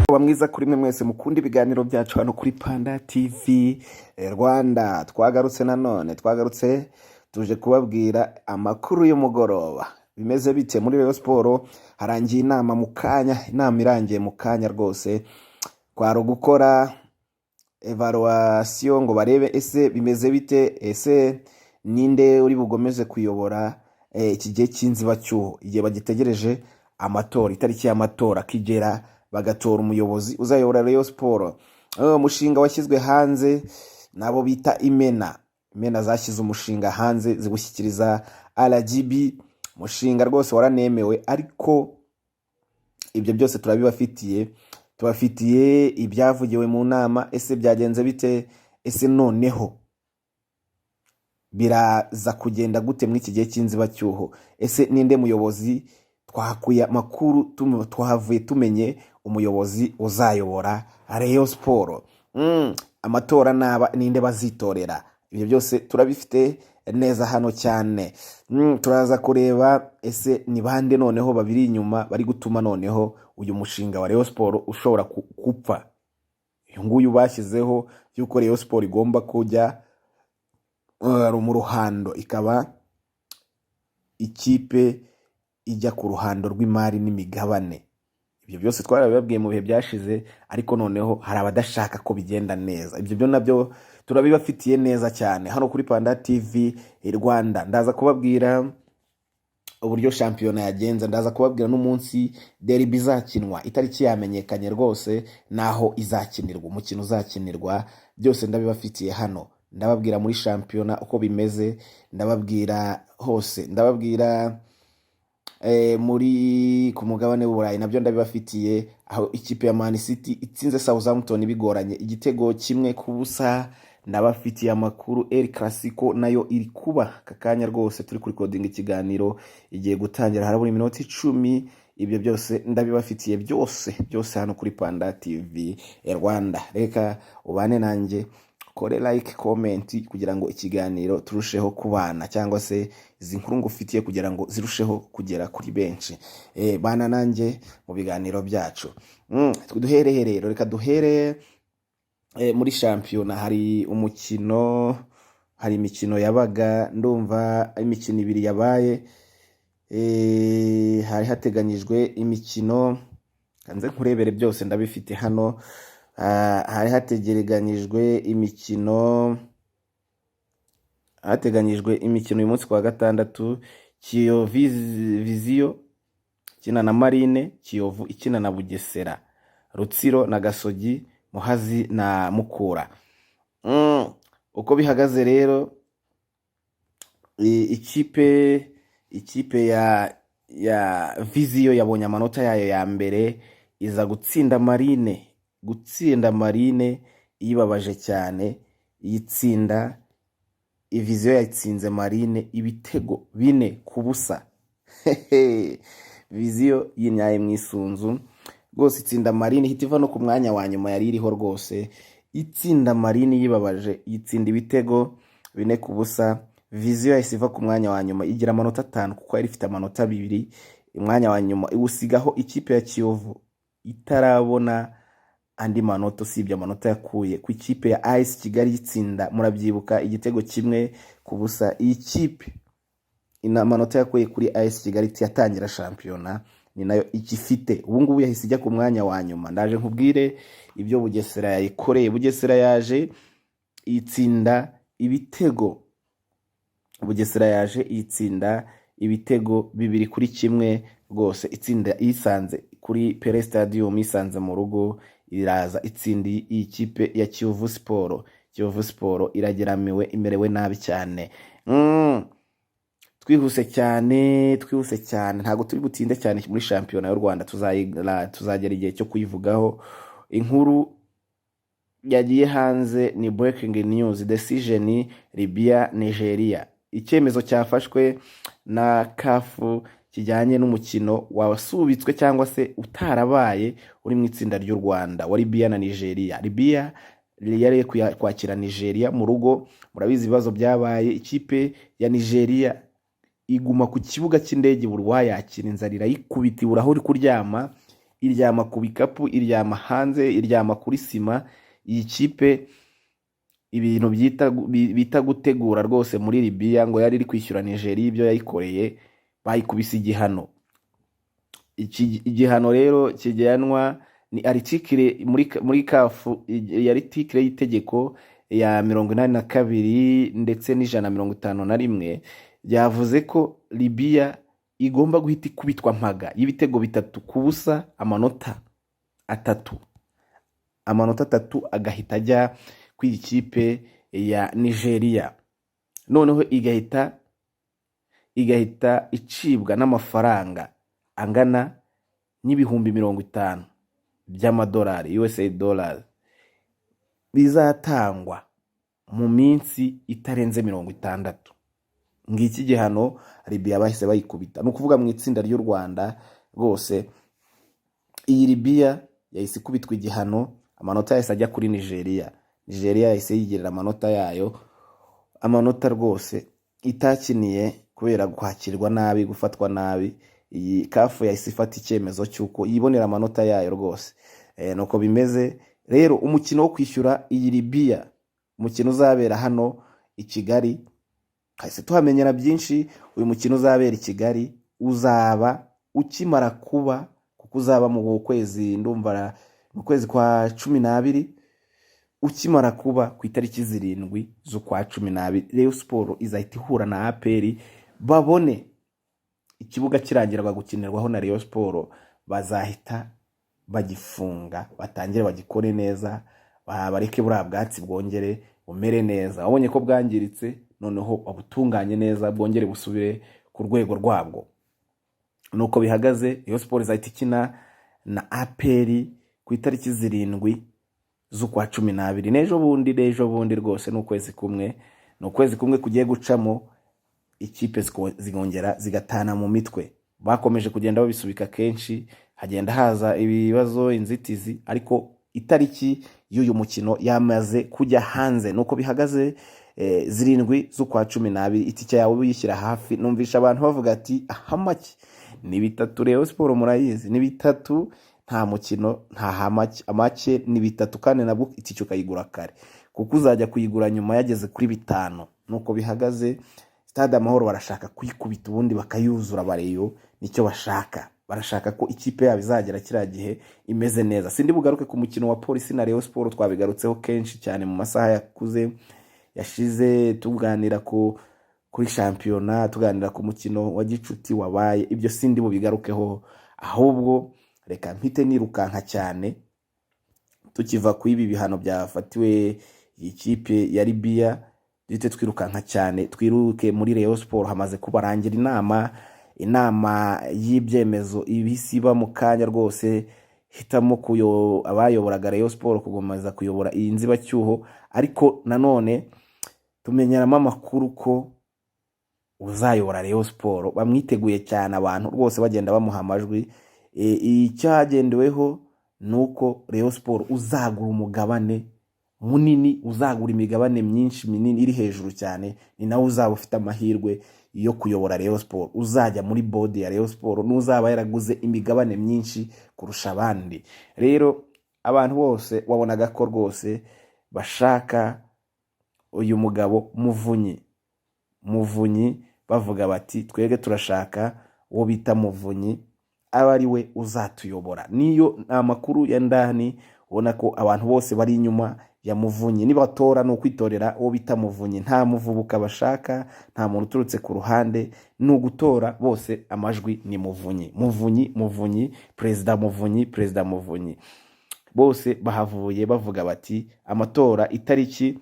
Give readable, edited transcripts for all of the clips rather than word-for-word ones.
mwiza kuri mwe mwese mukunda ibiganiro byacu hano kuri Panda TV Rwanda. Twagarutse tuje kubabwira amakuru y'umugoroba. Bimeze bite muri Rayon Sport? Harangiye inama irangiye mu kanya rwose. Kwaro gukora evaluation ngo barebe ese bimeze bite, ese ninde uri bugomeze kuyobora iki gihe cy'inzibacyuho, igihe bagitegereje amatora, itariki y'amatora kigera bagatora umuyobozi uzayobora Rayon Sport. Umushinga washyizwe hanze nabo bita Imena zashyize umushinga hanze zigushyikiriza RGB. Umushinga rwose waranemewe, ariko ibyo byose tubafitiye ibyavugiwe mu nama. Ese byagenze bite? Ese noneho biraza kugenda gute muri iki gihe cy'inzibacyuho? Ese ninde muyobozi? Twahakuye amakuru, twahavuye tumenye umuyobozi uzayobora Rayon Sport. Amatora ninde bazitorera? Ibyo byose turabifite neza hano cyane. Turaza kureba ese ni bande noneho babiri inyuma bari gutuma noneho uyu mushinga wa Rayon Sport ushobora gupfa. Uyu nguyu bashyizeho yuko Rayon Sport igomba kujya mu ruhando, ikaba ikipe ijya ku ruhando rw'imari n'imigabane. Ibyo byose twarabibabwiye mu bihe byashize, ariko noneho hari abadashaka ko bigenda neza. Ibyo byo nabyo turabibafitiye neza cyane hano kuri Panda TV Rwanda. Ndaza kubabwira uburyo shampiyona yagenze, ndaza kubabwira n'umunsi derby izakinwa, itariki yamenyekanye rwose, naho izakinirwa, umukino uzakinirwa, byose ndabibafitiye hano. Ndababwira muri shampiyona uko bimeze, ndababwira hose, ndababwira muri ku mugabane w'Uburayi nabyo ndabibafitiye, aho ikipe ya Man City itsinze Southampton bigoranye 1-0. Ndabafitiye amakuru El Clasico nayo iri kuba kakanya rwose, turi kuri recording ikiganiro igiye gutangira, harabura iminota 10. Ibyo byose ndabibafitiye byose hano kuri Panda TV Rwanda. Reka ubane nanjye, kore like, comment kugira ngo ikiganiro turusheho kubana, cyangwa se izi nkuru ngufitiye kugira ngo zirusheho kugera kuri benshi. Bana nanjye mu biganiro byacu. Duhere rero, reka duhere muri shampiyona. Hari imikino yabaga, ndumva imikino 2 yabaye. Hari hateganyijwe imikino, kanze nkurebere byose ndabifite hano. Hari hateganyijwe imikino uyu munsi kwa gatandatu. Vision ikina na Marine, Kiyovu ikina na Bugesera, Rutsiro na Gasogi, Muhazi na Mukura. Uko bihagaze rero, ikipe ya Vision yabonye amanota yayo ya mbere, iza gutsinda Marine yibabaje cyane. Vision yatsinze Marine ibitego 4-0. Vision yinyaye mu isunzu rwose, itsinda Marine hitiva no ku mwanya wa nyuma yari iriho rwose. Itsinda Marine yibabaje, yitsinda ibitego 4-0. Vision isiva ku mwanya wa nyuma igira amanota 5 kuko yari ifite amanota 2. Umwanya wa nyuma iwusigaho ikipe ya Kiyovu itarabona andi manota usibye amanota yakuye ku ikipe ya AS Kigali itsinda, murabyibuka, 1-0. Iyi kipe ina manota yakuye kuri AS Kigali yatangira shampiyona, ni nayo ikifite ubu ngubu yahise ijya ku mwanya wa nyuma. Ndaje nkubwire ibyo Bugesera yayikoreye. Bugesera yaje itsinda ibitego 2-1 rwose. Itsinda isanze kuri Pele Stadium, isanze mu rugo, iraza itsindi ikipe ya Kiyovu Sport. Kiyovu Sport irageramiwe, imerewe nabi cyane. Twihuse cyane, ntago turi butinde cyane muri shampiyona y'u Rwanda. Tuzagera igihe cyo kuyivugaho. Inkuru yagiye hanze ni breaking news: decision Libya Nigeria. Icyemezo cyafashwe na CAF kijyanye n'umukino wasubitswe cyangwa se utarabaye uri mu itsinda ry'u Rwanda wa Libya na Nigeria. Libya yari kwakira Nigeria mu rugo. Murabizi ibibazo byabaye, ikipe ya Nigeria iguma ku kibuga cy'indege burwa yakira inzara irayikubita ibura aho uri kuryama, iryama ku bikapu, iryama hanze, iryama kuri sima. Iyi kipe ibintu bita gutegura rwose muri Libya, ngo yari iri kwishyura Nigeria ibyo yayikoreye, bayikubise igihano. Iki igihano rero kigenwa ni aritikire muri kafu, yari tikire y'itegeko ya 82 ndetse n'151 byavuze ko Libya igomba guhita ikubitwa mpaga y'ibitego 3-0, amanota 3 agahita ajya ku ikipe ya Nigeria, noneho igahita icibwa n'amafaranga angana n'ibihumbi 50 by'amadolari, USA dollars, bizatangwa mu minsi itarenze 60. Ngiki gihano Libya bahise bayikubita. No kuvuga mu itsinda ry'u Rwanda rwose iyi Libya yahise ikubitwa igihano, amanota yahise ajya kuri Nigeria. Nigeria yahise yigerera amanota yayo, amanota rwose itakiniye kubera kwakirwa nabi, gufatwa nabi. Iyi kafu yahise ifata icyemezo cy'uko yibonera amanota yayo rwose. Nuko bimeze rero. Umukino wo kwishyura iyi Libya, umukino uzabera hano i Kigali, hahise tuhamenyera byinshi. Uyu mukino uzabera i Kigali uzaba ukimara kuba, kuko uzaba mu kwezi, ndumva mu kwezi kwa 12, ukimara kuba ku itariki 7 z'ukwa 12. Rayon Sport izahita ihura na APR, babone ikibuga kirangira gukinirwaho na Rayon Sport, bazahita bagifunga, batangire bagikore neza, bareke buriya bwatsi bwongere bumere neza. Wabonye ko bwangiritse, noneho babutunganye neza, bwongere busubire ku rwego rwabwo. Nuko bihagaze. Rayon Sport izahita ikina na APR ku itariki 7 z'ukwa 12. N'ejo bundi rwose n'ukwezi kumwe kugiye gucamo, ikipe zigongera zigatana mu mitwe. Bakomeje kugenda babisubika kenshi, hagenda haza ibibazo, inzitizi, ariko itariki y'uyu mukino yamaze kujya hanze. Nuko bihagaze. 7 z'ukwa 12, itike yawe uyishyira hafi. Numvisha abantu bavuga ati ahamaki ni 3. Rayon Sport murayizi ni 3, nta mukino nta hamaki, amake ni 3, kandi nabwo itike ukayigura kare, kuko uzajya kuyigura nyuma yageze kuri 5. Nuko bihagaze. Stade Amahoro barashaka kuyikubita ubundi bakayuzura. Bareyo nicyo bashaka, barashaka ko ikipe yabo izagera kiriya gihe imeze neza. Sindi bugaruke ku mukino wa Polisi na Rayon Sport, twabigarutseho kenshi cyane mu masaha yashize, tuganira kuri shampiyona, tuganira ku mukino wa gicuti wabaye. Ibyo sindi bubigarukeho, ahubwo reka mpite nirukanka cyane tukiva ku ibi bihano byafatiwe ikipe ya Libya, duhite twirukanka cyane, twiruke muri Rayon Sport. Hamaze kubarangira inama y'ibyemezo ibisiba mu kanya rwose, hitamo abayoboraga Rayon Sport kugomeza kuyobora iyi nzibacyuho. Ariko nanone tumenyeramo amakuru ko uzayobora Rayon Sport bamwiteguye cyane, abantu rwose bagenda bamuha amajwi. Icyagendeweho nuko Rayon Sport uzagura umugabane munini, uzagura imigabane myinshi minini iri hejuru cyane, ni nawe uzaba ufite amahirwe yo kuyobora Rayon Sport. Uzajya muri board ya Rayon Sport n'uzaba yaraguze imigabane myinshi kurusha abandi. Rero abantu bose wabonaga ko rwose bashaka uyu mugabo Muvunyi, bavuga bati twebwe turashaka uwo bita Muvunyi aba ari we uzatuyobora. Niyo amakuru ya ndani, ubona ko abantu bose bari inyuma ya Muvunyi. Nibatora no kwitorera uwo bita Muvunyi, nta muvubuka bashaka, nta muntu uturutse ku ruhande, no gutora bose amajwi ni Muvunyi, Perezida Muvunyi. Bose bahavuye bavuga bati amatora itariki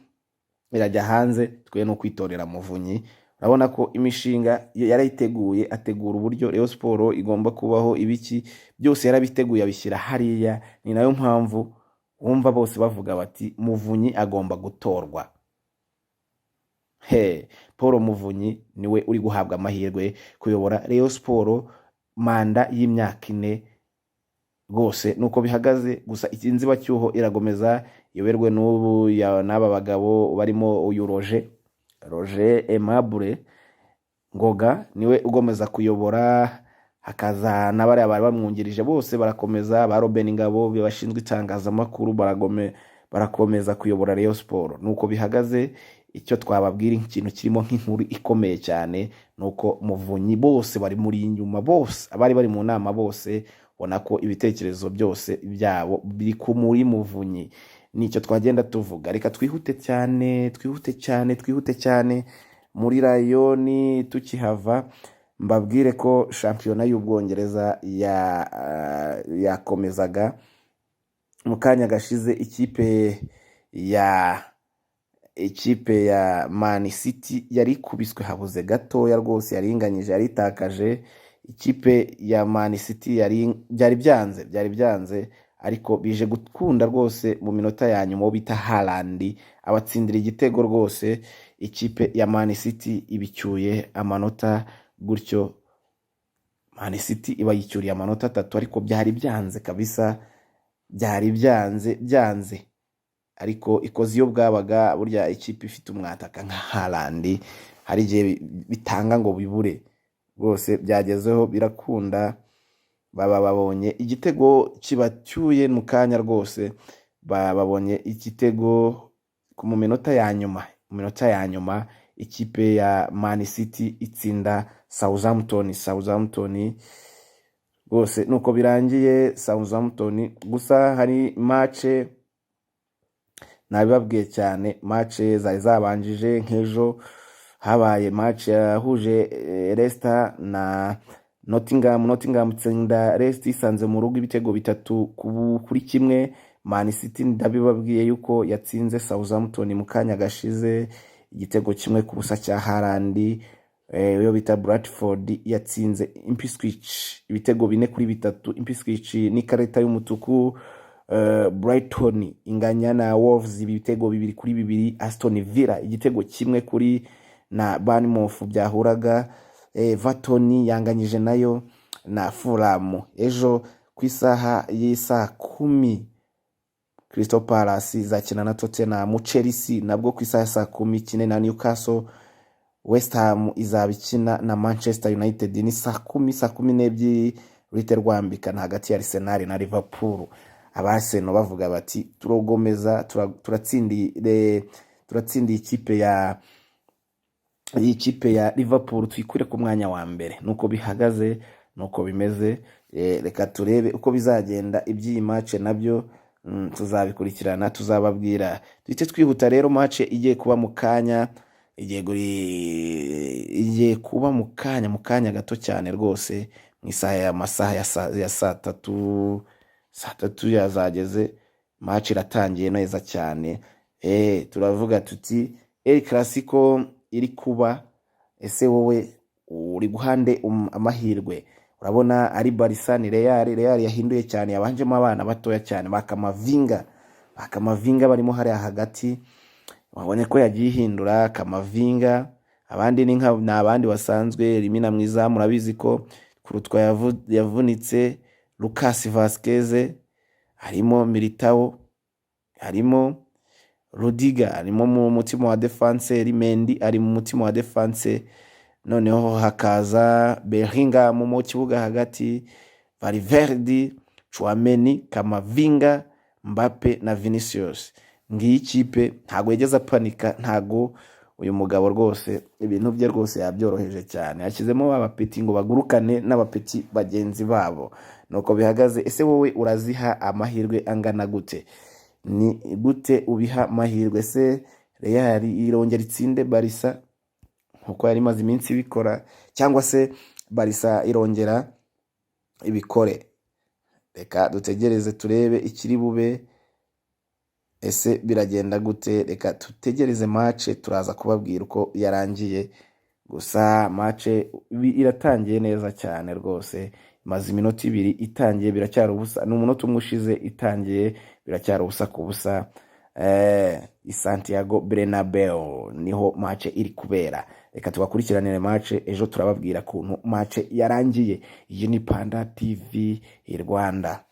irajya hanze, twe no kwitorera Muvunyi. Urabona ko imishinga yarayiteguye, ategura uburyo Rayon Sport igomba kubaho, ibiki byose yarabiteguye abishyira hariya. Ni nayo mpamvu wumva bose bavuga bati Muvunyi agomba gutorwa. Paul Muvunyi niwe uri guhabwa amahirwe kuyobora Rayon Sport manda y'imyaka 4 rwose. Nuko bihagaze. Gusa inzibacyuho iragomeza yoberwe n'ubu n'aba bagabo barimo uyu Roger Aimable Ngoga, niwe ugomeza kuyobora hakaza n'abariya bari bamwungirije bose barakomeza, ba Robin Ngabo bashinzwe itangazamakuru barakomeza kuyobora Rayon Sport. Nuko bihagaze. Icyo twababwira ikintu kirimo nk'inkuru ikomeye cyane nuko Muvunyi bose bari muri inyuma, bose abari bari mu nama bose ubona ko ibitekerezo byose byabo biri ku muri Muvunyi. Nicyo twagenda tuvuga. Reka twihute cyane muri Rayon. Tukihava mbabwire ko shampiyona y'Ubwongereza yakomezaga mu kanya gashize. Ikipe ya Man City yari kubiswe habuze gatoya rwose, yaringanyije, yaritakaje. Ikipe ya Man City byari byanze ariko bije gukunda rwose mu minota ya nyuma bita Haaland abatsindira igitego rwose. Ikipe ya Man City ibicyuye amanota, gutyo Man City iba yicyuriye amanota 3, ariko byari byanze kabisa, byari byanze ariko ikoze iyo bwabaga. Burya ikipe ifite umwataka nka Haaland hari igihe bitanga ngo bibure rwose, byagezeho birakunda, baba babonye igitego kibacyuye mu kanya rwose, babonye igitego mu minota ya nyuma. Ikipe ya Man City itsinda Southampton rwose. Nuko birangiye Southampton. Gusa hari match nabibabwiye cyane, match zari zabanjije nk'ejo habaye match yahuje Leicester na Nottingham tsinda Leicester isanze mu rugo ibitego 3-1. Man City ndabibabwiye yuko yatsinze Southampton mu kanya gashize igitego 1-0 cya Haaland. Yo bita Bradford yatsinze Ipswich ibitego 4-3. Ipswich ni kareta y'umutuku. Brighton inganya na Wolves ibitego 2-2. Aston Villa igitego 1 na Bournemouth byahuraga. Everton yanganyije nayo na Fulham. Ejo ku isaha y'isa 10 Crystal Palace zakina na Tottenham. Chelsea nabwo ku isaha ya 10 kine na Newcastle. West Ham izabikina na Manchester United ni saa 10 ruhite rwambikana hagati ya Arsenal na Liverpool. Abaseno bavuga bati turogomeza, turatsindiye ikipe ya Liverpool twikure ku mwanya wa mbere. Nuko bihagaze, nuko bimeze. Reka turebe uko bizagenda iby'iyi match nabyo tuzabikurikirana, tuzababwira. Duhite twihuta rero, match igiye kuba mu kanya, igiye kuba mu kanya gato cyane rwose, mu amasaha ya saa 3 yazageze. Match iratangiye neza cyane. Turavuga tuti El Clasico iri kuba. Ese wowe uri guhande amahirwe? Urabona ari Barca ni Real yahinduye cyane, yabanjemo abana batoya cyane bakamavinga barimo hari hagati. Wabonye ko yagiye hindura Kamavinga. Abandi ni abandi basanzwe. Rimina mwiza murabizi ko kurutwa yavunitse. Lucas Vazquez, harimo Militao, harimo Rudiger, harimo mu mutima wa defense. Mendy ari mu mutima wa defense. Noneho hakaza Bellingham mu kibuga hagati, Valverde, Chouameni, Kamavinga, Mbappe na Vinicius. Ngiyi ikipe ntago yegeza panika, ntago uyu mugabo rwose ibintu bye rwose yabyoroheje cyane. Yashyizemo abapeti ngo bagurukane n'abapeti bagenzi babo. Nuko bihagaze. Ese wowe uraziha amahirwe angana gute? Ni gute ubiha amahirwe? Se Real irongera itsinde Barca nkuko yari maze iminsi bikora, cyangwa se Barca irongera ibikore? Reka dutegereze turebe ikiri bube. Ese biragenda gute? Reka tutegereze match, turaza kubabwira uko yarangiye. Gusa match iratangiye neza cyane rwose. Maze iminota 2 itangiye biracyari ubusa. N'umunota umwe ushize itangiye biracyari ubusa ku busa. Santiago Bernabeu niho match iri kubera. Reka tubakurikiranire match, ejo turababwira kuntu match yarangiye. Iyi ni Panda TV Rwanda.